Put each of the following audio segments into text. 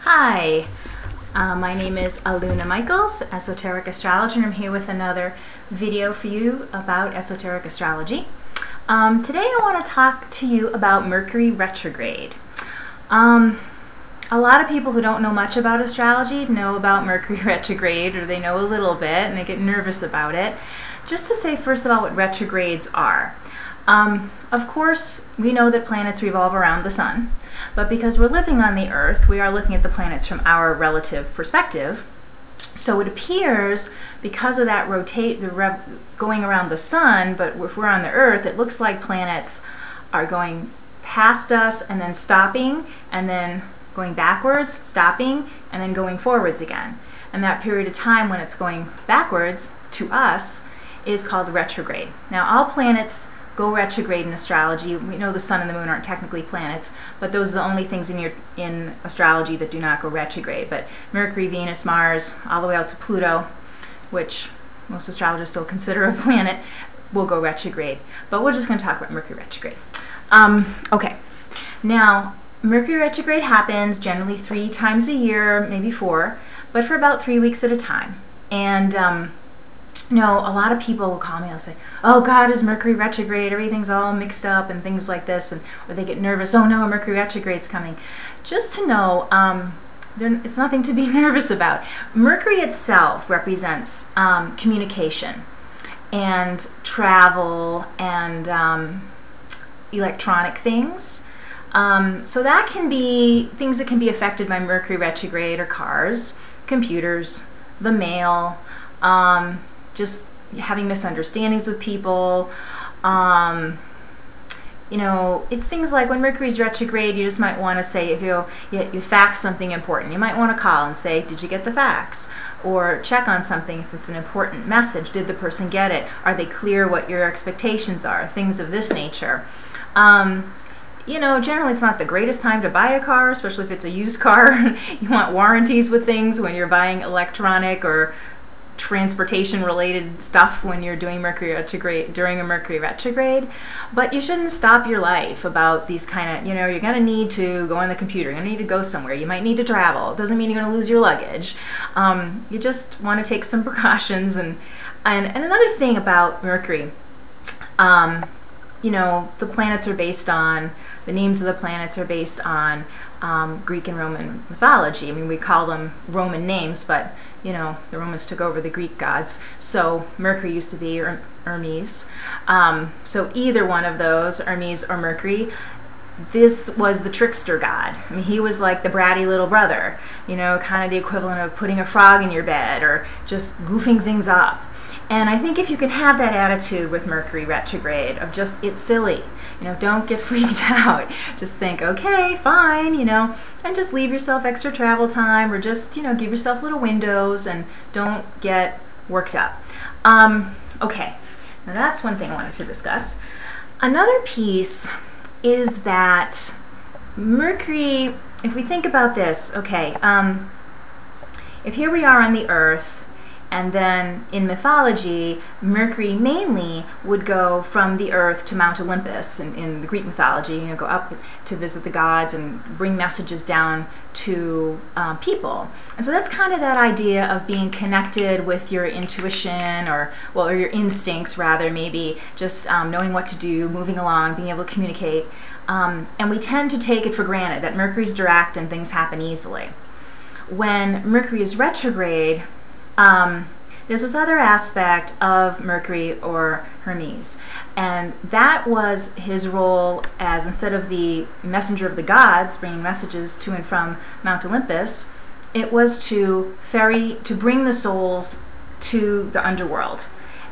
Hi, my name is Aluna Michaels, Esoteric Astrology, and I'm here with another video for you about Esoteric Astrology. Today I want to talk to you about Mercury Retrograde. A lot of people who don't know much about astrology know about Mercury Retrograde, or they know a little bit and they get nervous about it. Just to say first of all what retrogrades are. Of course, we know that planets revolve around the sun, but because we're living on the Earth, we are looking at the planets from our relative perspective. So it appears, because of that going around the sun, but if we're on the Earth, it looks like planets are going past us and then stopping, and then going backwards, stopping, and then going forwards again. And that period of time when it's going backwards to us is called retrograde. Now, all planets go retrograde in astrology. We know the sun and the moon aren't technically planets, but those are the only things in astrology that do not go retrograde. But Mercury, Venus, Mars, all the way out to Pluto, which most astrologers still consider a planet, will go retrograde. But we're just going to talk about Mercury retrograde. Okay, now Mercury retrograde happens generally 3 times a year, maybe 4, but for about 3 weeks at a time. And a lot of people will call me and say, oh God, is Mercury retrograde, everything's all mixed up and things like this, or they get nervous, oh no, Mercury retrograde's coming. Just to know, it's nothing to be nervous about. Mercury itself represents communication and travel and electronic things. So that can be things that can be affected by Mercury retrograde, or cars, computers, the mail, just having misunderstandings with people. It's things like when Mercury's retrograde, you just might want to say, if you fax something important, you might want to call and say, did you get the fax? Or check on something if it's an important message. Did the person get it? Are they clear what your expectations are? Things of this nature. Generally it's not the greatest time to buy a car, especially if it's a used car. You want warranties with things when you're buying electronic or transportation related stuff when you're doing Mercury retrograde, during a Mercury retrograde. But you shouldn't stop your life about these kind of, you're going to need to go on the computer, you're going to need to go somewhere, you might need to travel. It doesn't mean you're going to lose your luggage. You just want to take some precautions. And another thing about Mercury, the planets are based on, the names of the planets are based on Greek and Roman mythology. I mean, we call them Roman names, but the Romans took over the Greek gods. So Mercury used to be Hermes. So either one of those, Hermes or Mercury, this was the trickster god. I mean, he was like the bratty little brother, kind of the equivalent of putting a frog in your bed or just goofing things up. And I think if you can have that attitude with Mercury retrograde of just, it's silly, don't get freaked out. Just think, okay, fine, and just leave yourself extra travel time, or just, give yourself little windows and don't get worked up. Okay, now that's one thing I wanted to discuss. Another piece is that Mercury, if we think about this, okay, if here we are on the Earth, and then in mythology, Mercury mainly would go from the Earth to Mount Olympus in the Greek mythology, go up to visit the gods and bring messages down to people. And so that's kind of that idea of being connected with your intuition, or your instincts rather, maybe just knowing what to do, moving along, being able to communicate. And we tend to take it for granted that Mercury's direct and things happen easily. When Mercury is retrograde, there's this other aspect of Mercury or Hermes, and that was his role as, instead of the messenger of the gods bringing messages to and from Mount Olympus, it was to bring the souls to the underworld.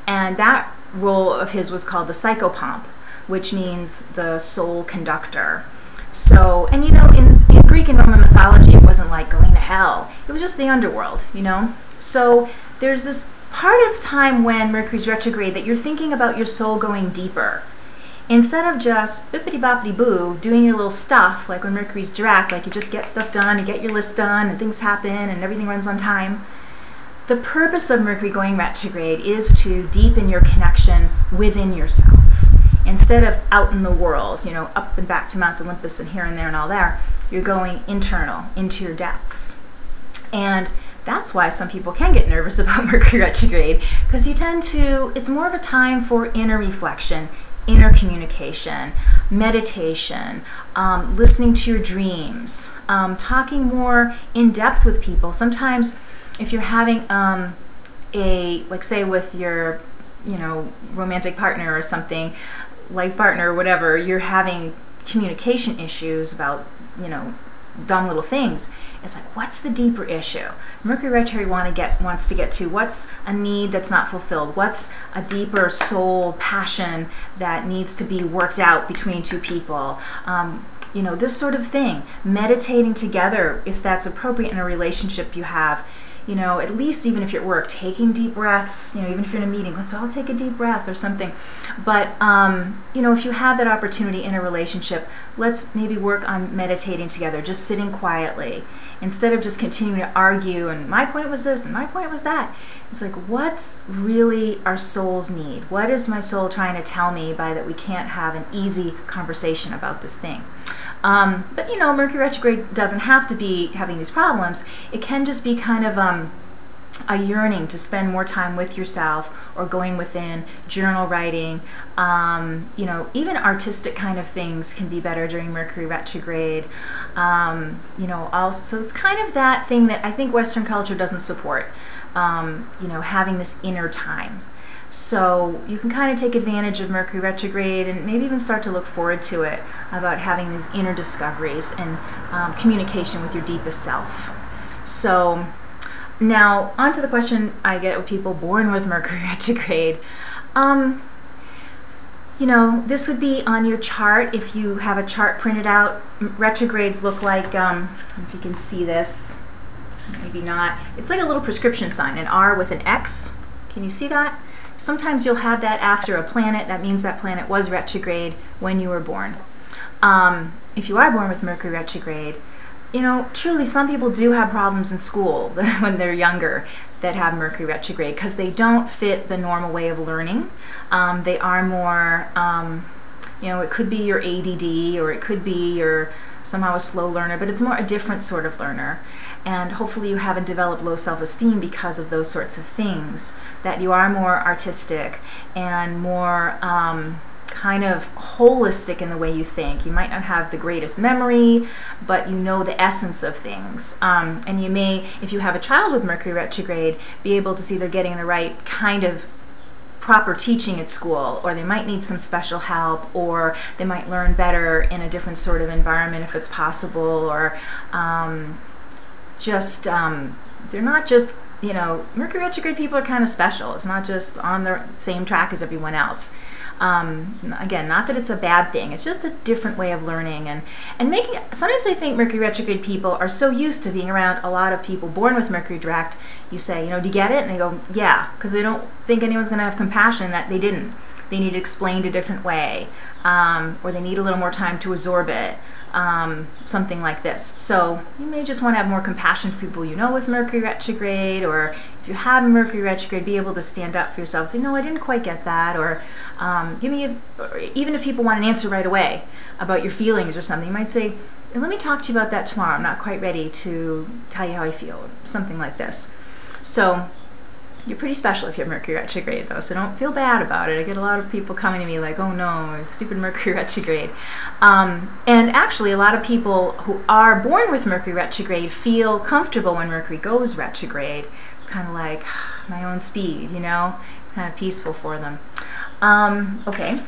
And that role of his was called the psychopomp, which means the soul conductor. So, and in Greek and Roman mythology, it wasn't like going to hell. It was just the underworld, So there's this part of time when Mercury's retrograde that you're thinking about your soul going deeper. Instead of just bippity-boppity-boo, doing your little stuff, like when Mercury's direct, like you just get stuff done, you get your list done, and things happen, and everything runs on time. The purpose of Mercury going retrograde is to deepen your connection within yourself. Instead of out in the world, up and back to Mount Olympus and here and there and all there, You're going internal, into your depths. And that's why some people can get nervous about Mercury retrograde, because you tend to, it's more of a time for inner reflection, inner communication, meditation, listening to your dreams, talking more in depth with people. Sometimes if you're having like say with your, romantic partner or something, life partner or whatever, you're having communication issues about, dumb little things. It's like, what's the deeper issue? Mercury retrograde wants to get to what's a need that's not fulfilled. What's a deeper soul passion that needs to be worked out between two people? This sort of thing. Meditating together, if that's appropriate in a relationship you have. At least even if you're at work, taking deep breaths, even if you're in a meeting, let's all take a deep breath or something. But, if you have that opportunity in a relationship, let's maybe work on meditating together, just sitting quietly, instead of just continuing to argue, and my point was this, and my point was that. It's like, what's really our soul's need? What is my soul trying to tell me by that we can't have an easy conversation about this thing? But Mercury retrograde doesn't have to be having these problems. It can just be kind of a yearning to spend more time with yourself, or going within, journal writing. Even artistic kind of things can be better during Mercury retrograde. Also, so it's kind of that thing that I think Western culture doesn't support. Having this inner time. So you can kind of take advantage of Mercury retrograde and maybe even start to look forward to it, about having these inner discoveries and communication with your deepest self. So now on to the question I get with people born with Mercury retrograde. This would be on your chart if you have a chart printed out. Retrogrades look like, if you can see this, maybe not. It's like a little prescription sign, an R with an X. Can you see that? Sometimes you'll have that after a planet. That means that planet was retrograde when you were born. If you are born with Mercury retrograde, truly some people do have problems in school when they're younger that have Mercury retrograde, because they don't fit the normal way of learning. They are more, it could be your ADD, or it could be you're somehow a slow learner, but it's more a different sort of learner. And hopefully you haven't developed low self-esteem because of those sorts of things, that you are more artistic and more kind of holistic in the way you think. You might not have the greatest memory, but you know the essence of things. And you may, if you have a child with Mercury retrograde, be able to see they're getting the right kind of proper teaching at school, or they might need some special help, or they might learn better in a different sort of environment if it's possible, or they're not just, Mercury retrograde people are kind of special. It's not just on the same track as everyone else. Again, not that it's a bad thing. It's just a different way of learning, and making. Sometimes I think Mercury retrograde people are so used to being around a lot of people born with Mercury direct. You say, do you get it? And they go, yeah, because they don't think anyone's going to have compassion that they didn't. They need it explained a different way, or they need a little more time to absorb it. Something like this. So you may just want to have more compassion for people with Mercury retrograde, or if you have Mercury retrograde, be able to stand up for yourself, say, no, I didn't quite get that, or even if people want an answer right away about your feelings or something, you might say, let me talk to you about that tomorrow. I'm not quite ready to tell you how I feel, or something like this. So you're pretty special if you have Mercury retrograde, though, so don't feel bad about it. I get a lot of people coming to me like, oh no, stupid Mercury retrograde. And actually, a lot of people who are born with Mercury retrograde feel comfortable when Mercury goes retrograde. It's kind of like my own speed, It's kind of peaceful for them. Okay.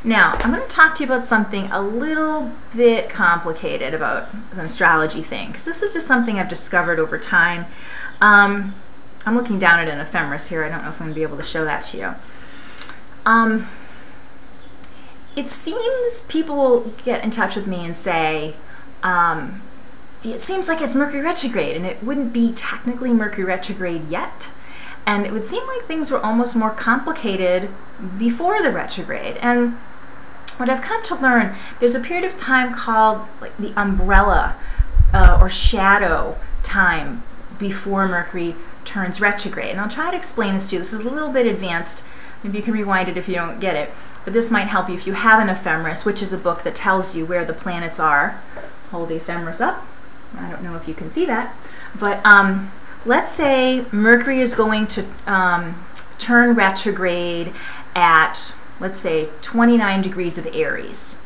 Now, I'm going to talk to you about something a little bit complicated about an astrology thing, because this is just something I've discovered over time. I'm looking down at an ephemeris here. I don't know if I'm going to be able to show that to you. It seems people will get in touch with me and say, it seems like it's Mercury retrograde, and it wouldn't be technically Mercury retrograde yet. And it would seem like things were almost more complicated before the retrograde. And what I've come to learn, there's a period of time called like the umbrella or shadow time before Mercury turns retrograde. And I'll try to explain this to you. This is a little bit advanced. Maybe you can rewind it if you don't get it. But this might help you if you have an ephemeris, which is a book that tells you where the planets are hold the ephemeris up. I don't know if you can see that, but let's say Mercury is going to turn retrograde at, let's say, 29 degrees of Aries.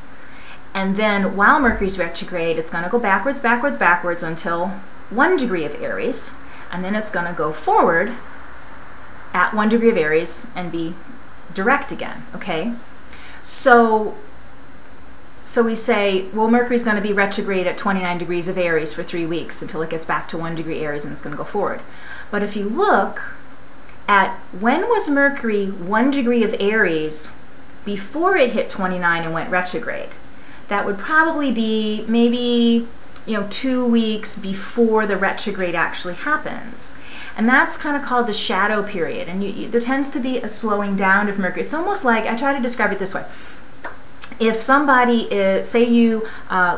And then while Mercury's retrograde, it's going to go backwards, backwards, backwards until 1 degree of Aries. And then it's going to go forward at 1 degree of Aries and be direct again, okay? So we say, well, Mercury's going to be retrograde at 29 degrees of Aries for 3 weeks until it gets back to 1 degree Aries and it's going to go forward. But if you look at when was Mercury 1 degree of Aries before it hit 29 and went retrograde, that would probably be maybe 2 weeks before the retrograde actually happens. And that's kind of called the shadow period. And there tends to be a slowing down of Mercury. It's almost like, I try to describe it this way. If somebody say you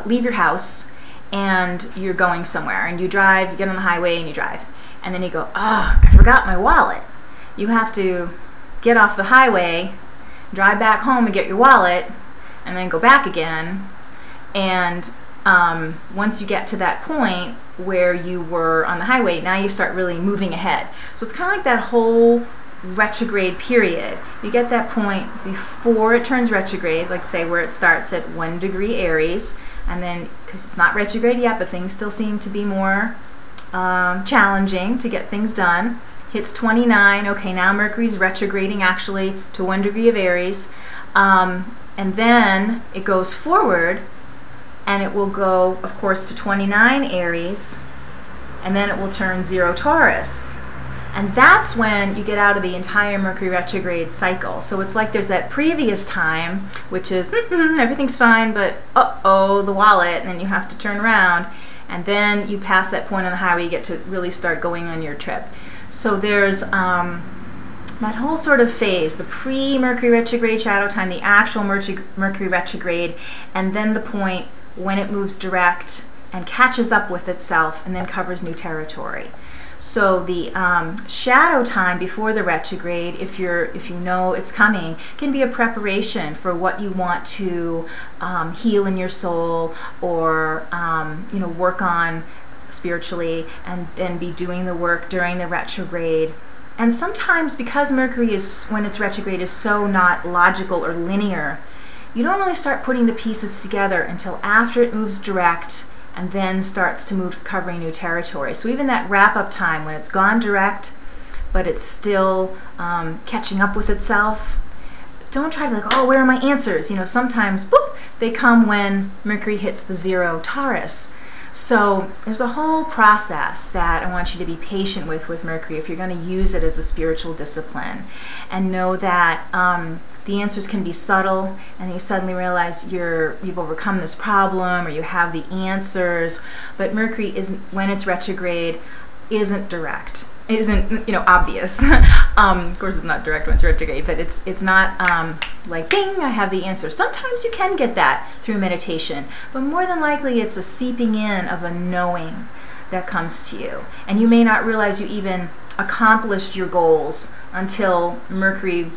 leave your house and you're going somewhere and you drive, you get on the highway and you drive, and then you go, oh, I forgot my wallet. You have to get off the highway, drive back home and get your wallet, and then go back again. And once you get to that point where you were on the highway, now you start really moving ahead. So it's kind of like that whole retrograde period. You get that point before it turns retrograde, like say where it starts at 1 degree Aries, and then, because it's not retrograde yet, but things still seem to be more challenging to get things done, hits 29, okay, now Mercury's retrograding actually to 1 degree of Aries, and then it goes forward, and it will go, of course, to 29 Aries, and then it will turn 0 Taurus. And that's when you get out of the entire Mercury retrograde cycle. So it's like there's that previous time, which is everything's fine, but uh-oh, the wallet, and then you have to turn around. And then you pass that point on the highway, you get to really start going on your trip. So there's that whole sort of phase, the pre-Mercury retrograde shadow time, the actual Mercury retrograde, and then the point when it moves direct and catches up with itself and then covers new territory. So the shadow time before the retrograde, if you know it's coming, can be a preparation for what you want to heal in your soul, or work on spiritually, and then be doing the work during the retrograde. And sometimes, because Mercury is, when it's retrograde, is so not logical or linear, you don't really start putting the pieces together until after it moves direct and then starts to move, covering new territory. So even that wrap-up time, when it's gone direct, but it's still catching up with itself, don't try to be like, oh, where are my answers? Sometimes, boop, they come when Mercury hits the 0 Taurus. So there's a whole process that I want you to be patient with Mercury if you're going to use it as a spiritual discipline. And know that the answers can be subtle, and you suddenly realize you've overcome this problem, or you have the answers. But Mercury isn't, when it's retrograde, isn't direct. Isn't obvious. Of course, it's not direct when it's retrograde, but it's not like, ding, I have the answer. Sometimes you can get that through meditation, but more than likely it's a seeping in of a knowing that comes to you, and you may not realize you even accomplished your goals until Mercury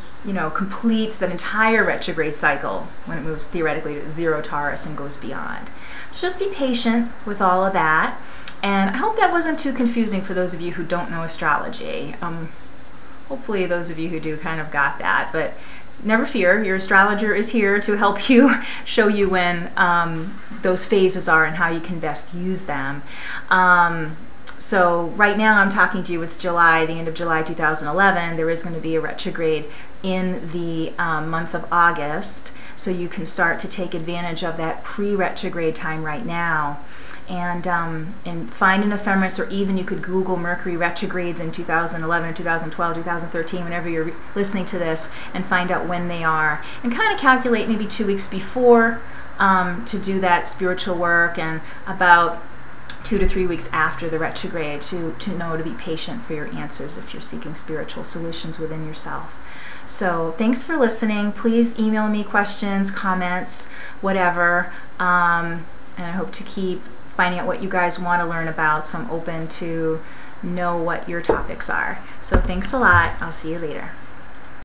completes that entire retrograde cycle, when it moves theoretically to 0 Taurus and goes beyond. So just be patient with all of that. And I hope that wasn't too confusing for those of you who don't know astrology. Hopefully those of you who do kind of got that, but never fear, your astrologer is here to help you, show you when those phases are and how you can best use them. So right now I'm talking to you, it's July, the end of July 2011. There is going to be a retrograde in the month of August, so you can start to take advantage of that pre-retrograde time right now. And find an ephemeris, or even you could Google Mercury retrogrades in 2011, 2012, 2013, whenever you're listening to this, and find out when they are, and kind of calculate maybe 2 weeks before to do that spiritual work, and about 2 to 3 weeks after the retrograde to know to be patient for your answers if you're seeking spiritual solutions within yourself. So thanks for listening. Please email me questions, comments, whatever, and I hope to keep finding out what you guys want to learn about, so I'm open to know what your topics are. So thanks a lot. I'll see you later.